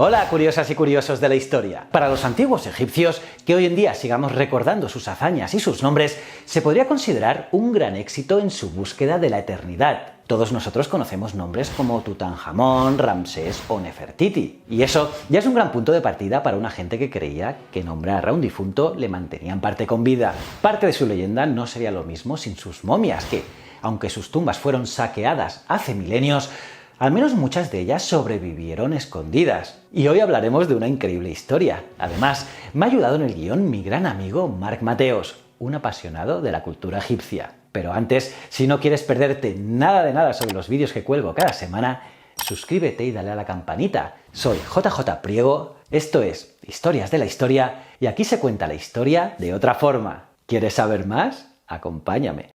Hola, curiosas y curiosos de la historia. Para los antiguos egipcios, que hoy en día sigamos recordando sus hazañas y sus nombres, se podría considerar un gran éxito en su búsqueda de la eternidad. Todos nosotros conocemos nombres como Tutankamón, Ramsés o Nefertiti. Y eso ya es un gran punto de partida para una gente que creía que nombrar a un difunto le mantenía en parte con vida. Parte de su leyenda no sería lo mismo sin sus momias, que, aunque sus tumbas fueron saqueadas hace milenios, al menos muchas de ellas sobrevivieron escondidas. Y hoy hablaremos de una increíble historia. Además, me ha ayudado en el guión mi gran amigo Marc Mateos, un apasionado de la cultura egipcia. Pero antes, si no quieres perderte nada de nada sobre los vídeos que cuelgo cada semana, suscríbete y dale a la campanita. Soy JJ Priego, esto es Historias de la Historia, y aquí se cuenta la historia de otra forma. ¿Quieres saber más? Acompáñame.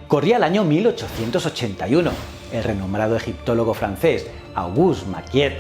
Corría el año 1881. El renombrado egiptólogo francés Auguste Maquiet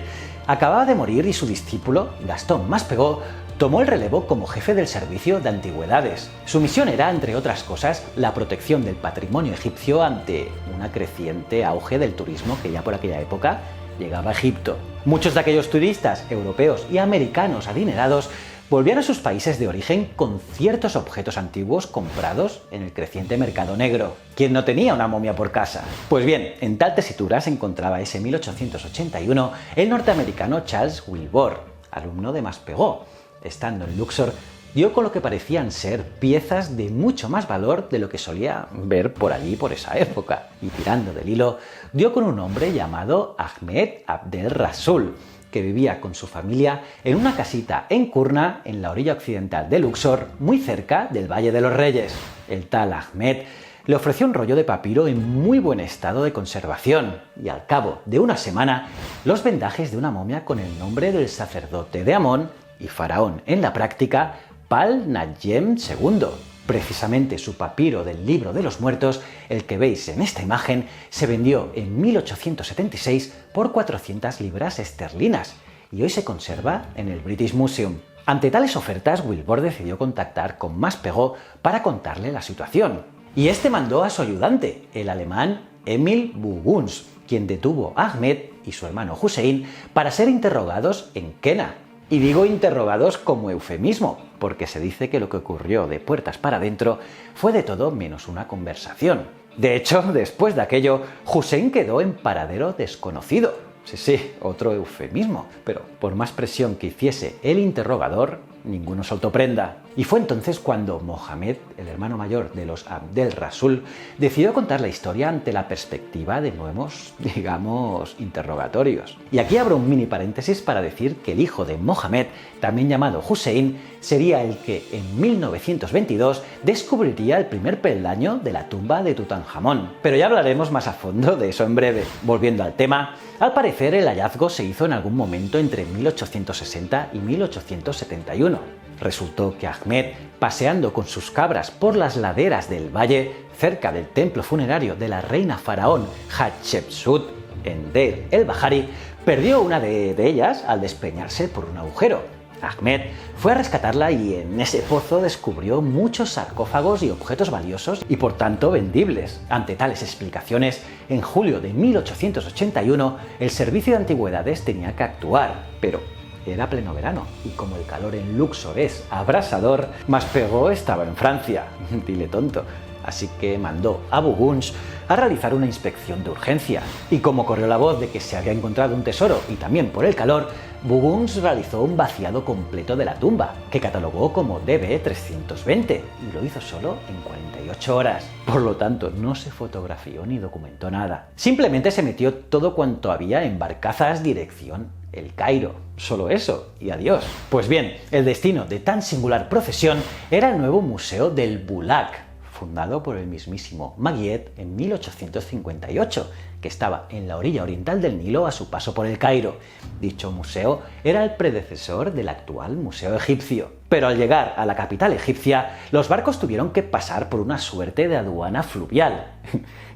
acababa de morir y su discípulo, Gaston Maspero, tomó el relevo como jefe del servicio de antigüedades. Su misión era, entre otras cosas, la protección del patrimonio egipcio ante un creciente auge del turismo que ya por aquella época llegaba a Egipto. Muchos de aquellos turistas europeos y americanos adinerados volvían a sus países de origen con ciertos objetos antiguos comprados en el creciente mercado negro. ¿Quién no tenía una momia por casa? Pues bien, en tal tesitura se encontraba ese 1881 el norteamericano Charles Wilbur, alumno de Maspero. Estando en Luxor, dio con lo que parecían ser piezas de mucho más valor de lo que solía ver por allí por esa época. Y tirando del hilo, dio con un hombre llamado Ahmed Abdel Rasul, que vivía con su familia en una casita en Kurna, en la orilla occidental de Luxor, muy cerca del Valle de los Reyes. El tal Ahmed le ofreció un rollo de papiro en muy buen estado de conservación, y al cabo de una semana, los vendajes de una momia con el nombre del sacerdote de Amón y faraón en la práctica, Pal Nayem II. Precisamente su papiro del Libro de los Muertos, el que veis en esta imagen, se vendió en 1876 por 400 libras esterlinas y hoy se conserva en el British Museum. Ante tales ofertas, Wilbur decidió contactar con Maspero para contarle la situación. Y este mandó a su ayudante, el alemán Emil Buguns, quien detuvo a Ahmed y su hermano Hussein para ser interrogados en Kena. Y digo interrogados como eufemismo, porque se dice que lo que ocurrió de puertas para adentro fue de todo menos una conversación. De hecho, después de aquello, Hussein quedó en paradero desconocido. Sí, otro eufemismo, pero por más presión que hiciese el interrogador, ninguno soltó prenda. Y fue entonces cuando Mohamed, el hermano mayor de los Abdel Rasul, decidió contar la historia ante la perspectiva de nuevos, digamos, interrogatorios. Y aquí abro un mini paréntesis para decir que el hijo de Mohamed, también llamado Hussein, sería el que en 1922 descubriría el primer peldaño de la tumba de Tutankamón. Pero ya hablaremos más a fondo de eso en breve. Volviendo al tema, al parecer el hallazgo se hizo en algún momento entre 1860 y 1871. Resultó que Ahmed, paseando con sus cabras por las laderas del valle, cerca del templo funerario de la reina faraón Hatshepsut, en Deir el-Bahari, perdió una de ellas al despeñarse por un agujero. Ahmed fue a rescatarla y en ese pozo descubrió muchos sarcófagos y objetos valiosos y por tanto vendibles. Ante tales explicaciones, en julio de 1881 el servicio de antigüedades tenía que actuar, pero era pleno verano y como el calor en Luxor es abrasador, Maspero estaba en Francia, dile tonto. Así que mandó a Buguns a realizar una inspección de urgencia. Y como corrió la voz de que se había encontrado un tesoro y también por el calor, Buguns realizó un vaciado completo de la tumba, que catalogó como DB320, y lo hizo solo en 48 horas. Por lo tanto, no se fotografió ni documentó nada. Simplemente se metió todo cuanto había en barcazas dirección El Cairo. Solo eso, y adiós. Pues bien, el destino de tan singular procesión era el nuevo Museo del Bulaq, fundado por el mismísimo Maguiet en 1858, que estaba en la orilla oriental del Nilo a su paso por el Cairo. Dicho museo era el predecesor del actual Museo Egipcio. Pero al llegar a la capital egipcia, los barcos tuvieron que pasar por una suerte de aduana fluvial.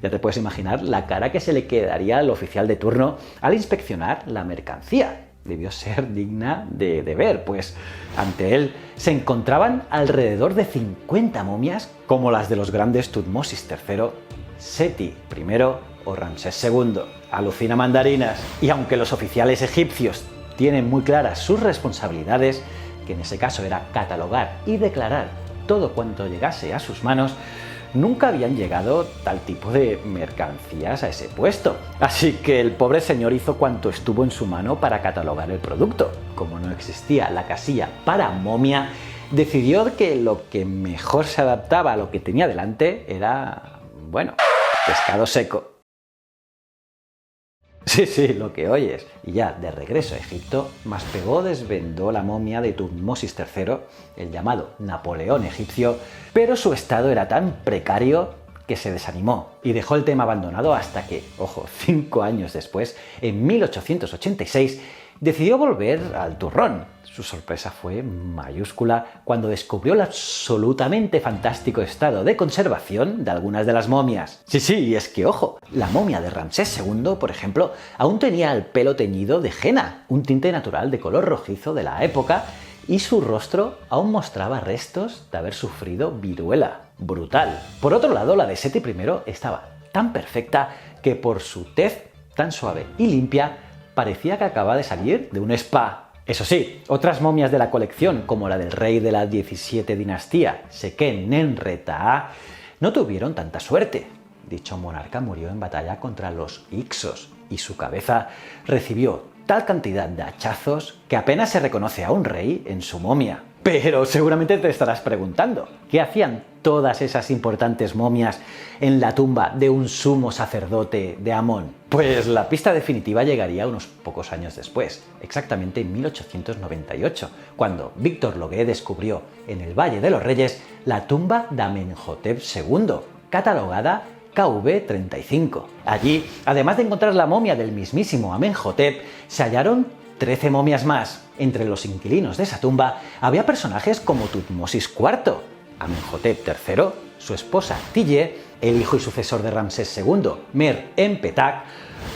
Ya te puedes imaginar la cara que se le quedaría al oficial de turno al inspeccionar la mercancía. Debió ser digna de ver, pues ante él se encontraban alrededor de 50 momias como las de los grandes Tutmosis III, Seti I o Ramsés II. Alucina mandarinas. Y aunque los oficiales egipcios tienen muy claras sus responsabilidades, que en ese caso era catalogar y declarar todo cuanto llegase a sus manos, nunca habían llegado tal tipo de mercancías a ese puesto. Así que el pobre señor hizo cuanto estuvo en su mano para catalogar el producto. Como no existía la casilla para momia, decidió que lo que mejor se adaptaba a lo que tenía delante era, bueno, pescado seco. Sí, lo que oyes. Y ya de regreso a Egipto, Maspero desvendó la momia de Tutmosis III, el llamado Napoleón egipcio, pero su estado era tan precario que se desanimó y dejó el tema abandonado hasta que, ojo, 5 años después, en 1886, decidió volver al turrón. Su sorpresa fue mayúscula cuando descubrió el absolutamente fantástico estado de conservación de algunas de las momias. Sí, y es que, ojo, la momia de Ramsés II, por ejemplo, aún tenía el pelo teñido de henna, un tinte natural de color rojizo de la época, y su rostro aún mostraba restos de haber sufrido viruela. Brutal. Por otro lado, la de Seti I estaba tan perfecta que por su tez tan suave y limpia parecía que acababa de salir de un spa. Eso sí, otras momias de la colección, como la del rey de la 17 dinastía, Seqen-Nenre-Taa, no tuvieron tanta suerte. Dicho monarca murió en batalla contra los Hyksos y su cabeza recibió tal cantidad de hachazos que apenas se reconoce a un rey en su momia. Pero seguramente te estarás preguntando, ¿qué hacían todas esas importantes momias en la tumba de un sumo sacerdote de Amón? Pues la pista definitiva llegaría unos pocos años después, exactamente en 1898, cuando Víctor Logué descubrió en el Valle de los Reyes la tumba de Amenhotep II, catalogada KV35. Allí, además de encontrar la momia del mismísimo Amenhotep, se hallaron 13 momias más. Entre los inquilinos de esa tumba había personajes como Tutmosis IV, Amenhotep III, su esposa Tille, el hijo y sucesor de Ramsés II, Mer-en-Petak,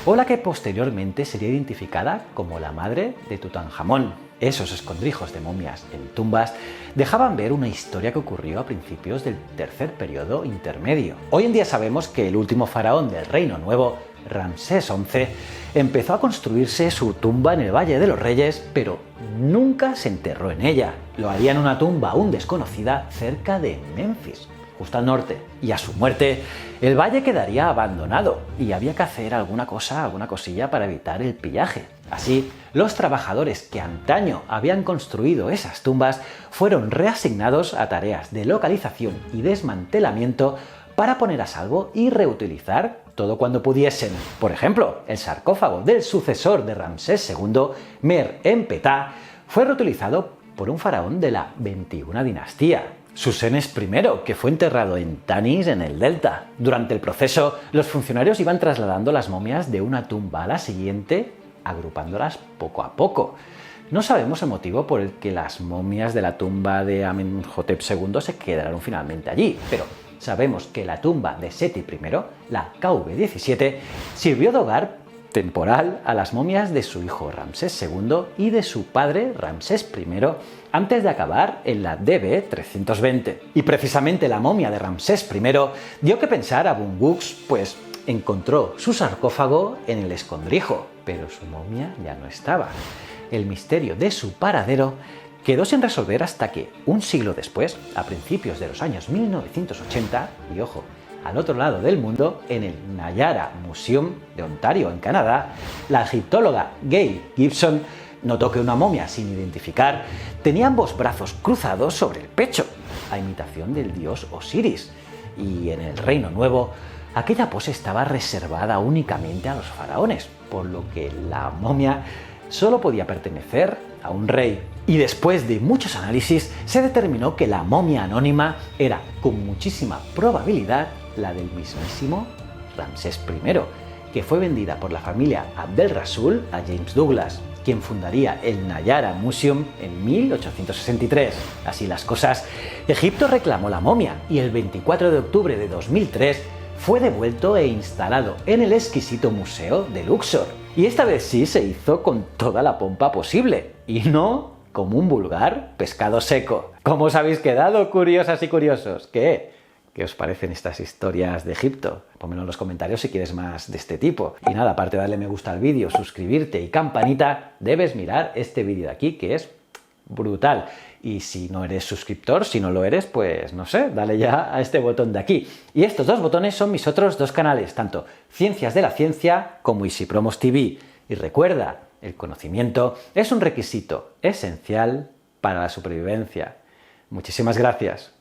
o la que posteriormente sería identificada como la madre de Tutankamón. Esos escondrijos de momias en tumbas dejaban ver una historia que ocurrió a principios del tercer periodo intermedio. Hoy en día sabemos que el último faraón del Reino Nuevo, Ramsés XI, empezó a construirse su tumba en el Valle de los Reyes, pero nunca se enterró en ella. Lo haría en una tumba aún desconocida cerca de Memphis, justo al norte. Y a su muerte, el valle quedaría abandonado y había que hacer alguna cosilla para evitar el pillaje. Así, los trabajadores que antaño habían construido esas tumbas fueron reasignados a tareas de localización y desmantelamiento para poner a salvo y reutilizar todo cuando pudiesen. Por ejemplo, el sarcófago del sucesor de Ramsés II, Mer-en-Ptah, fue reutilizado por un faraón de la 21 dinastía, Susenes I, que fue enterrado en Tanis, en el Delta. Durante el proceso, los funcionarios iban trasladando las momias de una tumba a la siguiente, agrupándolas poco a poco. No sabemos el motivo por el que las momias de la tumba de Amenhotep II se quedaron finalmente allí, pero sabemos que la tumba de Seti I, la KV17, sirvió de hogar temporal a las momias de su hijo Ramsés II y de su padre Ramsés I antes de acabar en la DB 320. Y precisamente la momia de Ramsés I dio que pensar a Bunguks, pues encontró su sarcófago en el escondrijo, pero su momia ya no estaba. El misterio de su paradero quedó sin resolver hasta que, un siglo después, a principios de los años 1980, y ojo, al otro lado del mundo, en el Nayara Museum de Ontario, en Canadá, la egiptóloga Gail Gibson notó que una momia sin identificar tenía ambos brazos cruzados sobre el pecho, a imitación del dios Osiris, y en el Reino Nuevo, aquella pose estaba reservada únicamente a los faraones, por lo que la momia solo podía pertenecer a un rey. Y después de muchos análisis se determinó que la momia anónima era con muchísima probabilidad la del mismísimo Ramsés I, que fue vendida por la familia Abdel Rasul a James Douglas, quien fundaría el Nayara Museum en 1863. Así las cosas, Egipto reclamó la momia y el 24 de octubre de 2003 fue devuelto e instalado en el exquisito museo de Luxor. Y esta vez sí se hizo con toda la pompa posible, y no como un vulgar pescado seco. ¿Cómo os habéis quedado, curiosas y curiosos? ¿Qué os parecen estas historias de Egipto? Pónmelo en los comentarios si quieres más de este tipo. Y nada, aparte de darle me gusta al vídeo, suscribirte y campanita, debes mirar este vídeo de aquí, que es brutal. Y si no eres suscriptor, si no lo eres, pues no sé, dale ya a este botón de aquí. Y estos dos botones son mis otros dos canales, tanto Ciencias de la Ciencia como Easy Promos TV. Y recuerda, el conocimiento es un requisito esencial para la supervivencia. Muchísimas gracias.